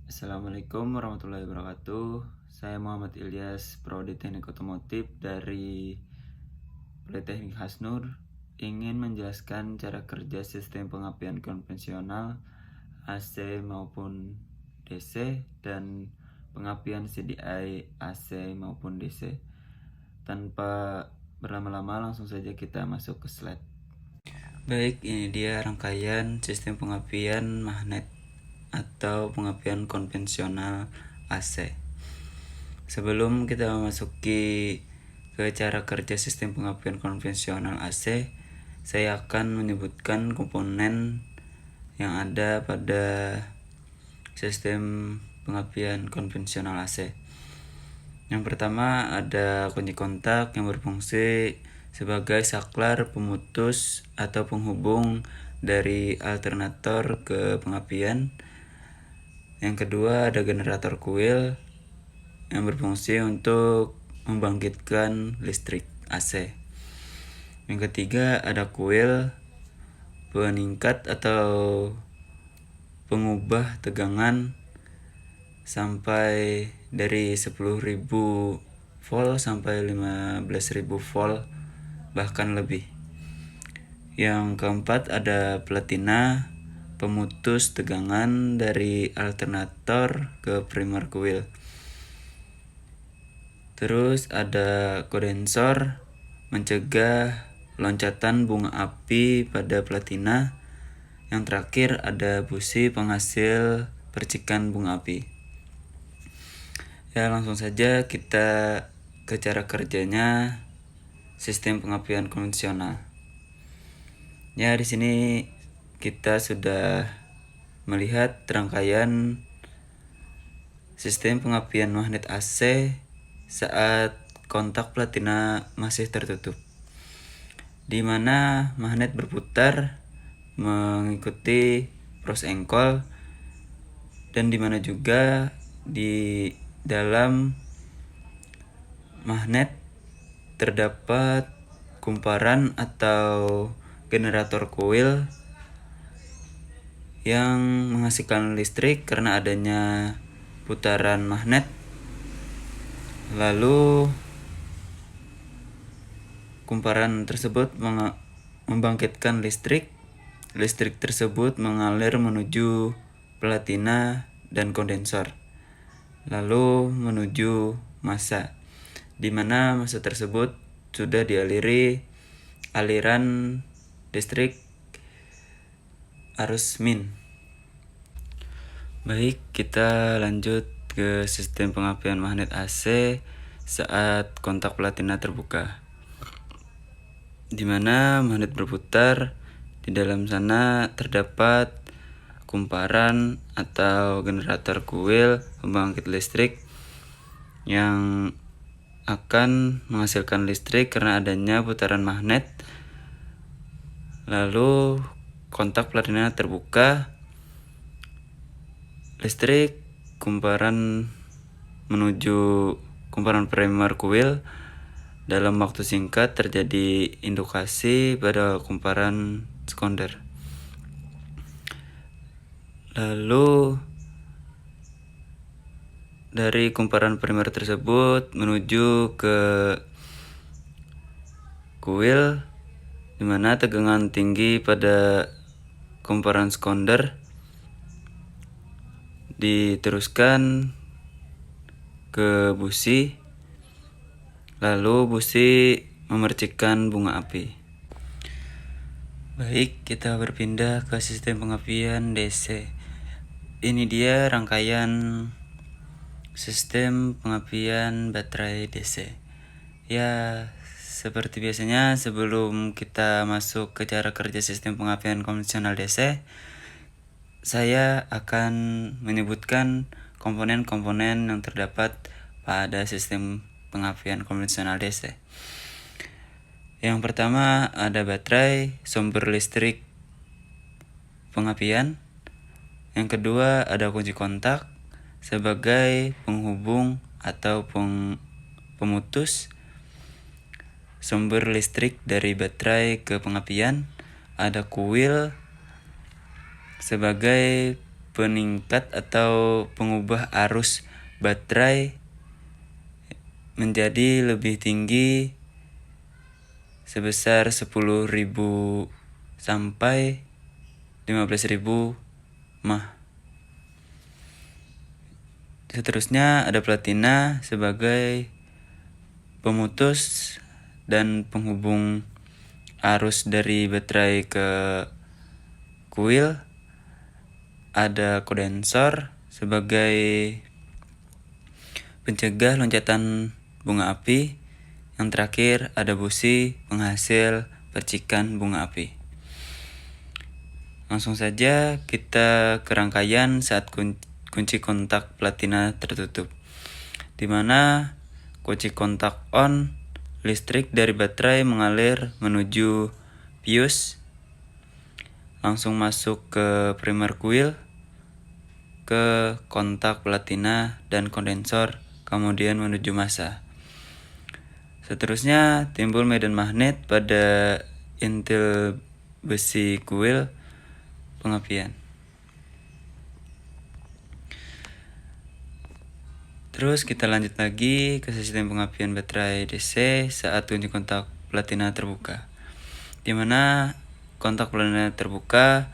Assalamualaikum warahmatullahi wabarakatuh. Saya Muhammad Ilyas, Prodi Teknik Otomotif dari Politeknik Hasnur. Ingin menjelaskan cara kerja sistem pengapian konvensional AC maupun DC dan pengapian CDI AC maupun DC. Tanpa berlama-lama, langsung saja kita masuk ke slide. Baik, ini dia rangkaian sistem pengapian magnet atau pengapian konvensional AC. Sebelum kita memasuki ke cara kerja sistem pengapian konvensional AC, saya akan menyebutkan komponen yang ada pada sistem pengapian konvensional AC. Yang pertama ada kunci kontak yang berfungsi sebagai saklar pemutus atau penghubung dari alternator ke pengapian. Yang kedua ada generator kuil yang berfungsi untuk membangkitkan listrik AC. Yang ketiga ada kuil peningkat atau pengubah tegangan sampai dari 10.000 volt sampai 15.000 volt bahkan lebih. Yang keempat ada platina pemutus tegangan dari alternator ke primer coil. Terus ada kondensor mencegah loncatan bunga api pada platina. Yang terakhir ada busi penghasil percikan bunga api. Ya, langsung saja kita ke cara kerjanya sistem pengapian konvensional. Ya, di sini kita sudah melihat rangkaian sistem pengapian magnet AC saat kontak platina masih tertutup, di mana magnet berputar mengikuti cross engkol, dan di mana juga di dalam magnet terdapat kumparan atau generator coil yang menghasilkan listrik karena adanya putaran magnet. Lalu kumparan tersebut membangkitkan listrik. Listrik tersebut mengalir menuju platina dan kondensor, lalu menuju massa, di mana massa tersebut sudah dialiri aliran listrik arus min. Baik, kita lanjut ke sistem pengapian magnet AC saat kontak platina terbuka, di mana magnet berputar. Di dalam sana terdapat kumparan atau generator kuil pembangkit listrik yang akan menghasilkan listrik karena adanya putaran magnet. Lalu kontak platina terbuka, listrik kumparan menuju kumparan primer coil. Dalam waktu singkat terjadi indukasi pada kumparan sekunder. Lalu dari kumparan primer tersebut menuju ke coil, di mana tegangan tinggi pada kumparan sekunder diteruskan ke busi, lalu busi memercikkan bunga api. Baik, kita berpindah ke sistem pengapian DC. Ini dia rangkaian sistem pengapian baterai DC. Ya, seperti biasanya sebelum kita masuk ke cara kerja sistem pengapian konvensional DC, saya akan menyebutkan komponen-komponen yang terdapat pada sistem pengapian konvensional DC. Yang pertama ada baterai, sumber listrik pengapian. Yang kedua ada kunci kontak sebagai penghubung atau pemutus sumber listrik dari baterai ke pengapian. Ada kuil sebagai peningkat atau pengubah arus baterai menjadi lebih tinggi sebesar 10.000 sampai 15.000 mAh. Seterusnya ada platina sebagai pemutus dan penghubung arus dari baterai ke kuil. Ada kondensor sebagai pencegah loncatan bunga api. Yang terakhir ada busi penghasil percikan bunga api. Langsung saja kita ke rangkaian saat kunci kontak platina tertutup, di mana kunci kontak on, listrik dari baterai mengalir menuju fuse, langsung masuk ke primer coil, ke kontak platina dan kondensor, kemudian menuju massa. Seterusnya timbul medan magnet pada intil besi kuil pengapian. Terus kita lanjut lagi ke sistem pengapian baterai DC saat kunci kontak platina terbuka, di mana kontak platina terbuka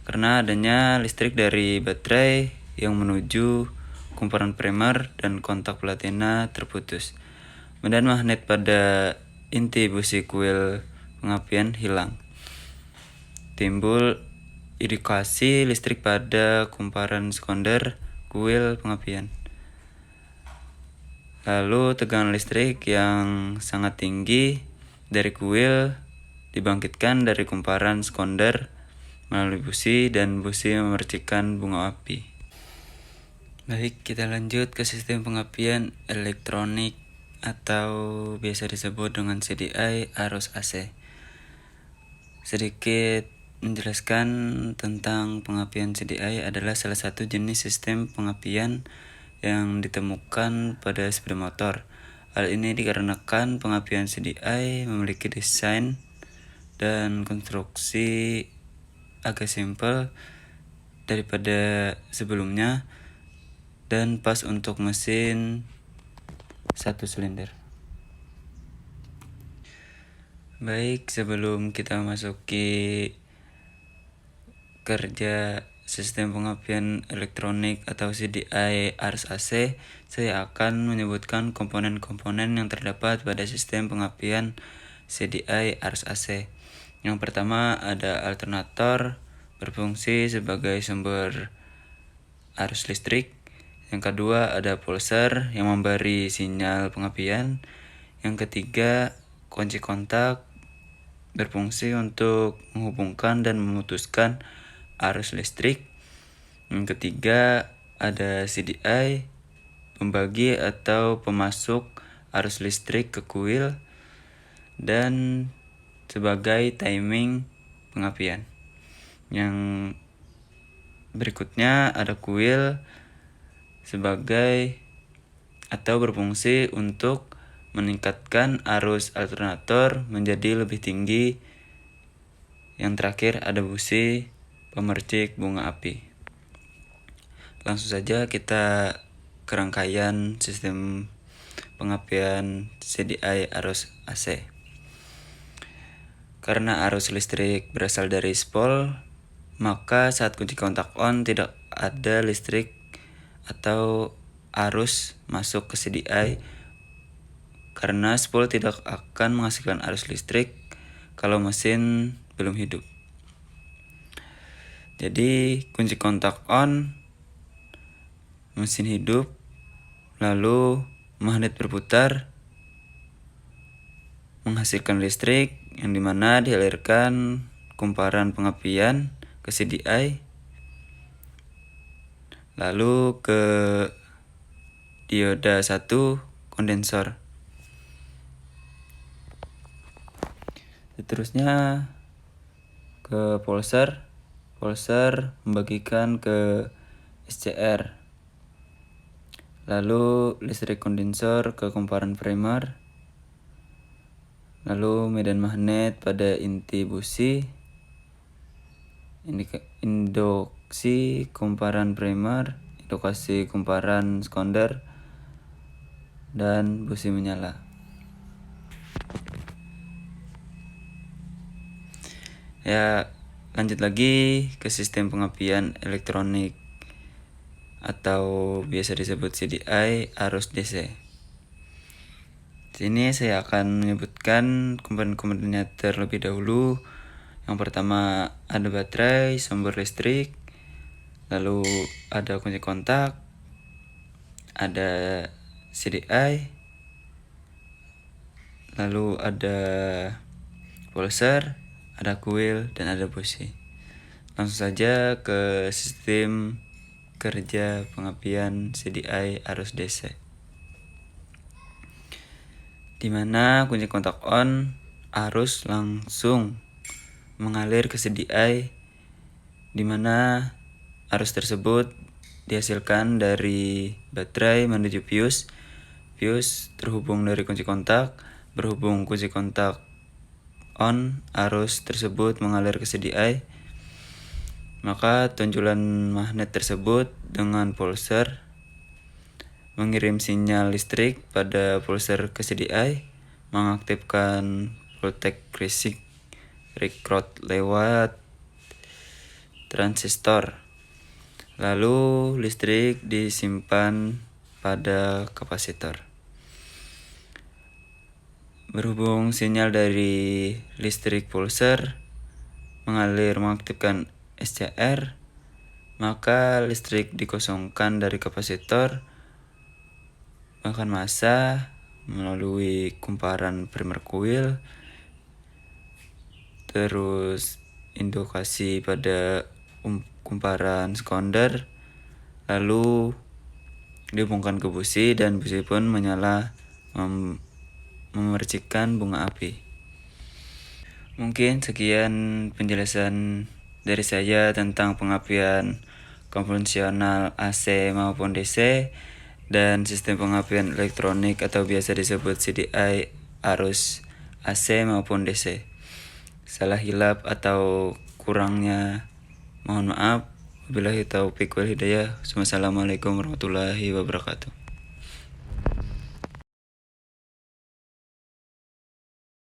karena adanya listrik dari baterai yang menuju kumparan primer dan kontak platina terputus. Medan magnet pada inti busi kuil pengapian hilang. Timbul indikasi listrik pada kumparan sekunder kuil pengapian. Lalu tegangan listrik yang sangat tinggi dari kuil dibangkitkan dari kumparan sekunder melalui busi, dan busi memercikan bunga api. Baik, kita lanjut ke sistem pengapian elektronik atau biasa disebut dengan CDI arus AC. Sedikit menjelaskan tentang pengapian CDI adalah salah satu jenis sistem pengapian yang ditemukan pada sepeda motor. Hal ini dikarenakan pengapian CDI memiliki desain dan konstruksi agak simpel daripada sebelumnya dan pas untuk mesin satu silinder. Baik, sebelum kita masuki kerja sistem pengapian elektronik atau CDI arus AC, saya akan menyebutkan komponen-komponen yang terdapat pada sistem pengapian CDI arus AC. Yang pertama ada alternator berfungsi sebagai sumber arus listrik. Yang kedua ada pulser yang memberi sinyal pengapian. Yang ketiga kunci kontak berfungsi untuk menghubungkan dan memutuskan arus listrik. Yang ketiga ada CDI pembagi atau pemasuk arus listrik ke kuil, dan sebagai timing pengapian. Yang berikutnya ada kuil sebagai atau berfungsi untuk meningkatkan arus alternator menjadi lebih tinggi. Yang terakhir ada busi pemercik bunga api. Langsung saja kita ke rangkaian sistem pengapian CDI arus AC. Karena arus listrik berasal dari spol, maka saat kunci kontak on tidak ada listrik atau arus masuk ke CDI, karena spol tidak akan menghasilkan arus listrik kalau mesin belum hidup. Jadi kunci kontak on, mesin hidup, lalu magnet berputar menghasilkan listrik yang dimana dialirkan kumparan pengapian ke CDI, lalu ke dioda 1 kondensor. Seterusnya ke pulser membagikan ke SCR, lalu listrik kondensor ke kumparan primer, lalu medan magnet pada inti busi, induksi kumparan primer, induksi kumparan sekunder, dan busi menyala. Ya, lanjut lagi ke sistem pengapian elektronik atau biasa disebut CDI arus DC. Sini saya akan menyebutkan komponen-komponennya terlebih dahulu. Yang pertama ada baterai, sumber listrik, lalu ada kunci kontak, ada CDI, lalu ada pulser, ada kuil, dan ada busi. Langsung saja ke sistem kerja pengapian CDI arus DC, di mana kunci kontak on, arus langsung mengalir ke CDI, di mana arus tersebut dihasilkan dari baterai menuju fuse. Fuse terhubung dari kunci kontak, berhubung kunci kontak on, arus tersebut mengalir ke CDI. Maka tonjolan magnet tersebut dengan pulser mengirim sinyal listrik pada pulser ke CDI, mengaktifkan voltage record lewat transistor. Lalu listrik disimpan pada kapasitor. Berhubung sinyal dari listrik pulser mengalir mengaktifkan SCR, maka listrik dikosongkan dari kapasitor bahkan massa melalui kumparan primer coil, terus induksi pada kumparan sekunder, lalu dihubungkan ke busi dan busi pun menyala memercikkan bunga api. Mungkin sekian penjelasan dari saya tentang pengapian konvensional AC maupun DC dan sistem pengapian elektronik atau biasa disebut CDI arus AC maupun DC. Salah hilap atau kurangnya mohon maaf. Wabillahi taufiq wal hidayah. Wassalamualaikum warahmatullahi wabarakatuh.